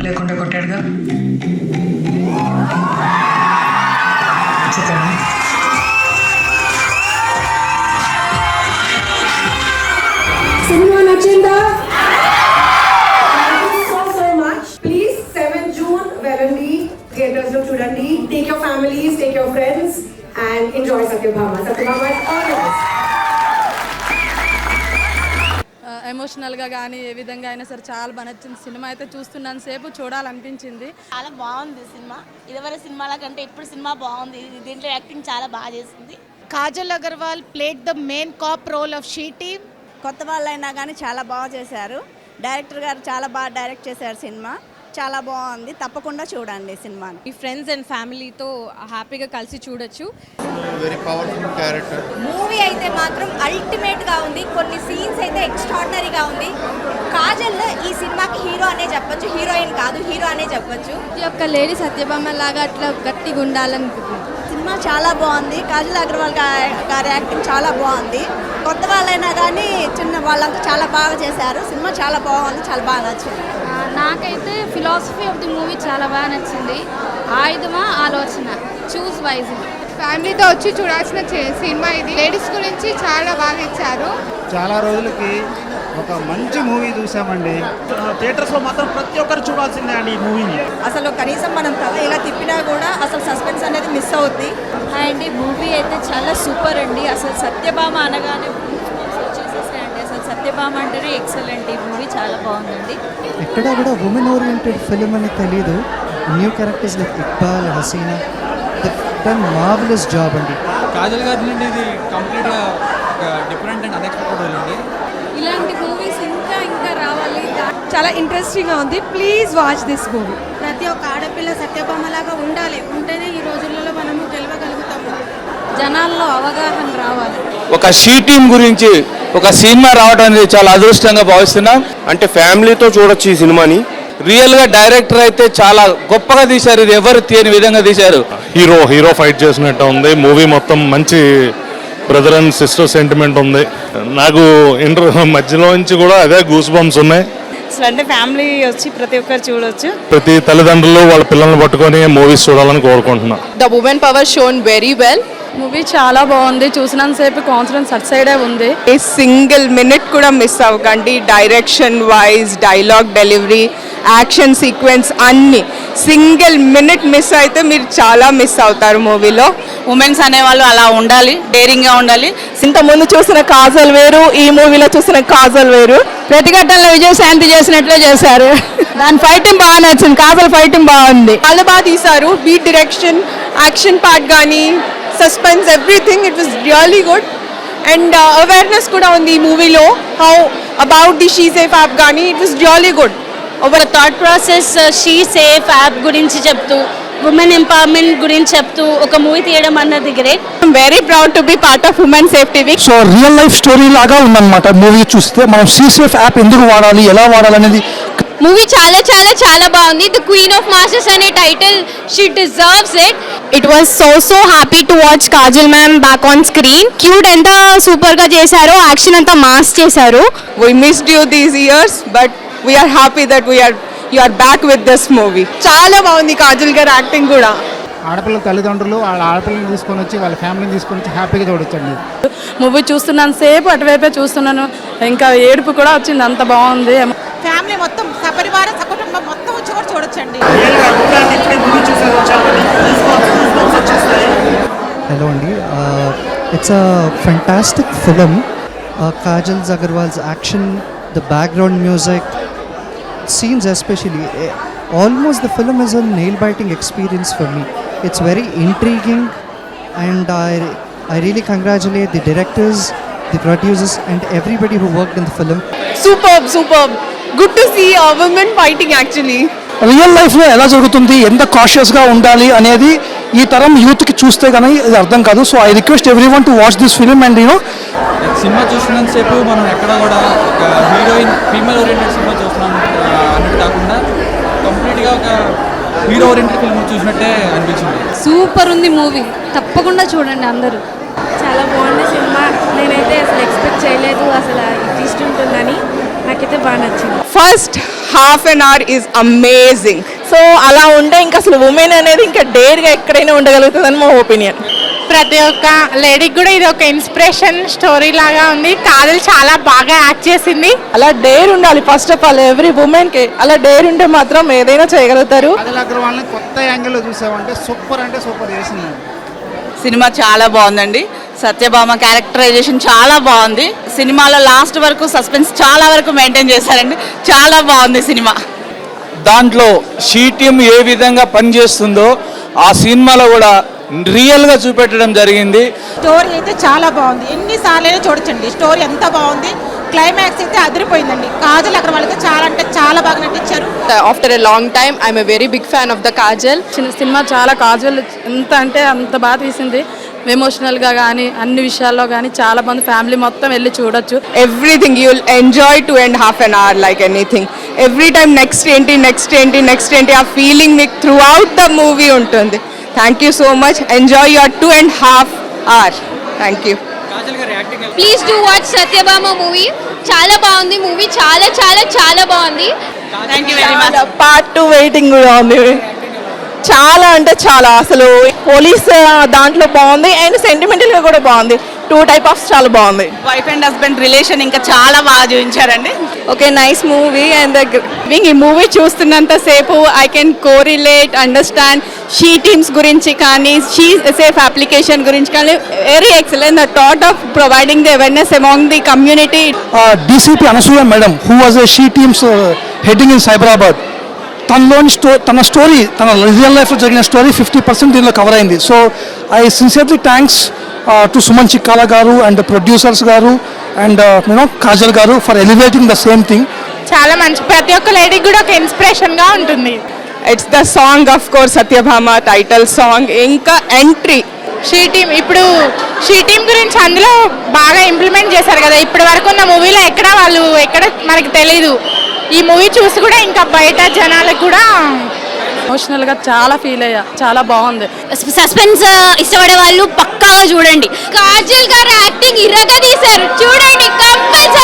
లేకుండా కొట్టాడుగా. చెప్పండి. సినిమా నచ్చిందా? So much. ప్లీజ్ 7 జూన్ వెళ్ళండి, థియేటర్స్ లో చూడండి. Take your families, take your friends and enjoy Satyabhama. Satyabhama ఎమోషనల్గా కానీ ఏ విధంగా అయినా సరే చాలా బాగా నచ్చింది. సినిమా అయితే చూస్తున్నాను సేపు చూడాలనిపించింది. చాలా బాగుంది సినిమా. ఇదివరకు సినిమాల కంటే ఇప్పుడు సినిమా బాగుంది. దీంట్లో యాక్టింగ్ చాలా బాగా చేసింది. Kajal Agarwal played the main cop role of she team. కొత్త వాళ్ళైనా కానీ చాలా బాగా చేశారు. డైరెక్టర్ గారు చాలా బాగా డైరెక్ట్ చేశారు. సినిమా చాలా బాగుంది, తప్పకుండా చూడండి సినిమాని. మీ ఫ్రెండ్స్ అండ్ ఫ్యామిలీతో హ్యాపీగా కలిసి చూడొచ్చు. Very powerful character. మూవీ అయితే మాత్రం అల్టిమేట్గా ఉంది. కొన్ని సీన్స్ అయితే ఎక్స్ట్రాడినరీగా ఉంది. కాజల్ ఈ సినిమాకి హీరో అనే చెప్పొచ్చు, హీరోయిన్ కాదు హీరో అనే చెప్పొచ్చు. ఈ యొక్క లేడీ సత్యభామ లాగా అట్లా గట్టిగా ఉండాలనుకుంటున్నాను. సినిమా చాలా బాగుంది. కాజల్ అగర్వాల్ గారి యాక్టింగ్ చాలా బాగుంది. కొత్త వాళ్ళైనా కానీ చిన్న వాళ్ళంతా చాలా బాగా చేశారు. సినిమా చాలా బాగుంది, చాలా బాగా నచ్చింది. నాకైతే ఫిలాసఫీ ఆఫ్ ది మూవీ చాలా బాగా నచ్చింది. ఆయుధమా ఆలోచన, చూస్ వైజ్. ఫ్యామిలీతో వచ్చి చూడాల్సిన సినిమా ఇది. లేడీస్ గురించి చాలా బాగా ఇచ్చారు. చాలా రోజులకి ఒక మంచి మూవీ చూసామండి. థియేటర్స్లో మాత్రం ప్రతి ఒక్కరు చూడాల్సిందే అండి ఈ మూవీని. అసలు కనీసం మనం తల ఇలా తిప్పినా కూడా అసలు సస్పెన్స్ అనేది మిస్ అవుద్ది. అండ్ మూవీ అయితే చాలా సూపర్ అండి. అసలు సత్యభామ అనగానే వచ్చేసేసాయండి. అసలు సత్యభామ అంటేనే ఎక్సలెంట్. ఈ మూవీ చాలా బాగుందండి. ఎక్కడ కూడా ఉమెన్ ఓరియంటెడ్ ఫిల్మ్ అని తెలియదు. New characters like Iqbal, Haseena, done marvellous job అండి. కాజల్ గారి నుండి ఇది కంప్లీట్గా డిఫరెంట్ అండ్ అన్ఎక్స్పెక్టెడ్ రోల్ అండి. ఇలాంటి మూవీస్ ఇంకా రావాలి. చాలా ఇంట్రెస్టింగ్గా ఉంది. Please watch this movie. ప్రతి ఒక్క ఆడపిల్ల సత్యభామ లాగా ఉండాలి. ఉంటేనే ఈ రోజులలో మనము గెలవగలుగుతాము. జనాల్లో అవగాహన రావాలి. ఒక షీ టీమ్ గురించి ఒక సినిమా రావడం అనేది చాలా అదృష్టంగా భావిస్తున్నాం. అంటే ఫ్యామిలీతో చూడొచ్చు ఈ సినిమాని. రియల్ గా డైరెక్టర్ అయితే చాలా గొప్పగా తీశారు. ఇది ఎవరు తీయని విధంగా తీశారు. హీరో ఫైట్ చేసినట్టు ఉంది. మూవీ మొత్తం మంచి బ్రదర్ అండ్ సిస్టర్ సెంటిమెంట్ ఉంది. నాకు మధ్యలో నుంచి కూడా అదే గూస్ బంప్స్ ఉన్నాయి. అంటే ఫ్యామిలీ వచ్చి ప్రతి ఒక్కరు చూడొచ్చు. ప్రతి తల్లిదండ్రులు వాళ్ళ పిల్లల్ని పట్టుకొని మూవీస్ చూడాలని కోరుకుంటున్నాను. The women power shown very well. Movie చాలా బాగుంది. చూసినంతసేపు కాన్ఫిడెన్స్ అట్ సైడే ఉంది. సింగిల్ మినిట్ కూడా మిస్ అవ్వకండి. Direction wise, dialogue delivery, action sequence అన్ని సింగిల్ మినిట్ మిస్ అయితే మీరు చాలా మిస్ అవుతారు మూవీలో. ఉమెన్స్ అనేవాళ్ళు అలా ఉండాలి, డేరింగ్గా ఉండాలి. ఇంతకుముందు చూసిన కాజల్ వేరు, ఈ మూవీలో చూసిన కాజల్ వేరు. ప్రతిఘటనలో విజయశాంతి చేసినట్లే చేశారు. దాని ఫైటింగ్ బాగా నచ్చింది. కాజల్ ఫైటింగ్ బాగుంది. చాలా బాగా తీశారు. బీట్ డైరెక్షన్, యాక్షన్ పార్ట్ కానీ, suspense, everything it was really good. And awareness కూడా ఉంది ఈ మూవీలో. How about the she safe app కానీ ఇట్ వాస్ రియల్లీ గుడ్. ఒక thought process she safe app గురించి చెప్తూ, ఉమెన్ ఎంపవర్మెంట్ గురించి చెప్తూ ఒక మూవీ తీయడం అన్నది great. I'm very proud to be part of women safety week. So real life story లాగా ఉందన్నమాట మూవీ చూస్తే. మనం షీ సేఫ్ యాప్ ఎందుకు వాడాలి, ఎలా వాడాలి అనేది. మూవీ చాలా చాలా చాలా బాగుంది. ద క్వీన్ ఆఫ్ మాస్టర్స్ అనే title she deserves it. It was so happy to watch Kajal ma'am back on screen. Cute ఎంత సూపర్ గా చేశారు. యాక్షన్ అంతా మాస్ చేశారు. We missed you these years, but we are happy that you are back with this movie. చాలా బాగుంది కాజల్ గారి acting కూడా. ఆడపిల్లల తల్లిదండ్రులు వాళ్ళ ఆడపిల్లల్ని తీసుకొని వచ్చి వాళ్ళ ఫ్యామిలీని తీసుకొని వచ్చి హ్యాపీగా చూడొచ్చండి. మూవీ చూస్తున్నాను సేపు అటువైపే చూస్తున్నాను. ఇంకా ఏడుపు కూడా వచ్చింది. అంత బాగుంది. ఫ్యామిలీ మొత్తం సపరివార సకుటుంబం మొత్తం వచ్చి కూడా చూడొచ్చండి. హలో అండి, it's a fantastic film. Kajal Agarwal's action, the background music, scenes especially, almost the film is a nail-biting experience for me. It's very intriguing and I really congratulate the directors, the producers and everybody who worked in the film. Superb. Good to see women fighting actually. Real లైఫ్లో ఎలా జరుగుతుంది, ఎంత కాషియస్గా ఉండాలి అనేది ఈ తరం యూత్కి చూస్తే కానీ ఇది అర్థం కాదు. So I request everyone to watch this film. And cinema చూసినంతసేపు మనం ఎక్కడ కూడా ఒక హీరోయిన్ ఫీమేల్ ఓరియంటెడ్ సినిమా చూస్తున్నాం అన్నట్టు కాకుండా కంప్లీట్గా ఒక హీరో ఓరియంటెడ్ ఫిల్మ్ చూసినట్టే అనిపించింది. సూపర్ ఉంది మూవీ. తప్పకుండా చూడండి అందరూ. చాలా బాగుంది సినిమా. నేనైతే అసలు ఎక్స్పెక్ట్ చేయలేదు అసలు ట్విస్ట్ ఉంటుందని. నాకైతే బాగా నచ్చింది. First half an hour is amazing. So అలా ఉంటే ఇంకా అసలు ఉమెన్ అనేది ఇంకా డేర్గా ఎక్కడైనా ఉండగలుగుతుందని మా ఒపీనియన్. ప్రతి ఒక్క లేడీకి కూడా ఇది ఒక ఇన్స్పిరేషన్ స్టోరీ లాగా ఉంది. కాజల్ చాలా బాగా యాక్ట్ చేసింది. అలా డేర్ ఉండాలి ఫస్ట్ ఆఫ్ ఆల్ ఎవ్రీ ఉమెన్కి. అలా డేర్ ఉంటే మాత్రం ఏదైనా చేయగలుగుతారు. కాజల్ అగర్వాల్ని కొత్త యాంగిల్లో చూసామంటే సూపర్ చేసిందండి. సినిమా చాలా బాగుందండి. సత్యభామ క్యారెక్టరైజేషన్ చాలా బాగుంది. సినిమాలో లాస్ట్ వరకు సస్పెన్స్ చాలా వరకు మెయింటైన్ చేశారండి. చాలా బాగుంది సినిమా. దాంట్లో షీ టీమ్ ఏ విధంగా పనిచేస్తుందో ఆ సినిమాలో కూడా రియల్గా చూపెట్టడం జరిగింది. స్టోరీ అయితే చాలా బాగుంది. ఎన్నిసార్లు చూడొచ్చండి. స్టోరీ ఎంత బాగుంది. క్లైమాక్స్ అయితే అదిరిపోయిందండి. కాజల్ అగర్వాల్ అయితే చాలా అంటే చాలా బాగా నటించారు. After a long time I'm a very big fan of the Kajal. సినిమా చాలా కాజువల్ ఎంత అంటే అంత బాగా తీసింది. ఎమోషనల్గా కానీ అన్ని విషయాల్లో కానీ చాలా మంది ఫ్యామిలీ మొత్తం వెళ్ళి చూడొచ్చు. Everything you will enjoy 2.5 hours like anything. Every time next ఏంటి ఆ ఫీలింగ్ మీకు త్రూ అవుట్ ద మూవీ ఉంటుంది. Thank you so much. Enjoy your 2.5 hours. Thank you. Please do watch Satyabhama movie. చాలా బాగుంది మూవీ. చాలా చాలా చాలా బాగుంది. Thank you very much. Part 2 waiting కూడా ఉంది. చాలా అంటే చాలా అసలు పోలీస్ దాంట్లో బాగుంది అండ్ సెంటిమెంటల్గా కూడా బాగుంది. 2 types చాలా బాగుంది. వైఫ్ అండ్ హస్బెండ్ రిలేషన్ ఇంకా చాలా బాగా చూపించారండి. Okay nice movie. అండ్ ఈ మూవీ చూస్తున్నంత సేపు I can correlate understand she teams గురించి కానీ షీ సేఫ్ అప్లికేషన్ గురించి కానీ very excellent. The thought of providing the awareness among the community. DCP Anasuya madam who was a she teams heading in Cyberabad. తన story తన real లైఫ్లో జరిగిన story 50% దీనిలో cover అయింది. So I sincerely thanks to Suman Chikkala గారు and producers గారు and Kajal గారు for elevating the same thing. చాలా మంచి. ప్రతి ఒక్క లేడీకి కూడా ఒక ఇన్స్పిరేషన్గా ఉంటుంది. It's the song of course Satyabhama title song. ఇంకా ఎంట్రీ షీ టీమ్. ఇప్పుడు షీ టీమ్ గురించి అందులో బాగా ఇంప్లిమెంట్ చేశారు కదా. ఇప్పటి వరకు ఉన్న మూవీలో ఎక్కడ మనకి తెలీదు. ఈ మూవీ చూసి కూడా ఇంకా బయట జనాలకు కూడా ఎమోషనల్గా చాలా ఫీల్ అయ్యా. చాలా బాగుంది. సస్పెన్స్ ఇష్టపడే వాళ్ళు పక్కాగా చూడండి. కాజల్ గారు యాక్టింగ్ ఇర్రగా తీశారు. చూడండి కంపల్సరీ.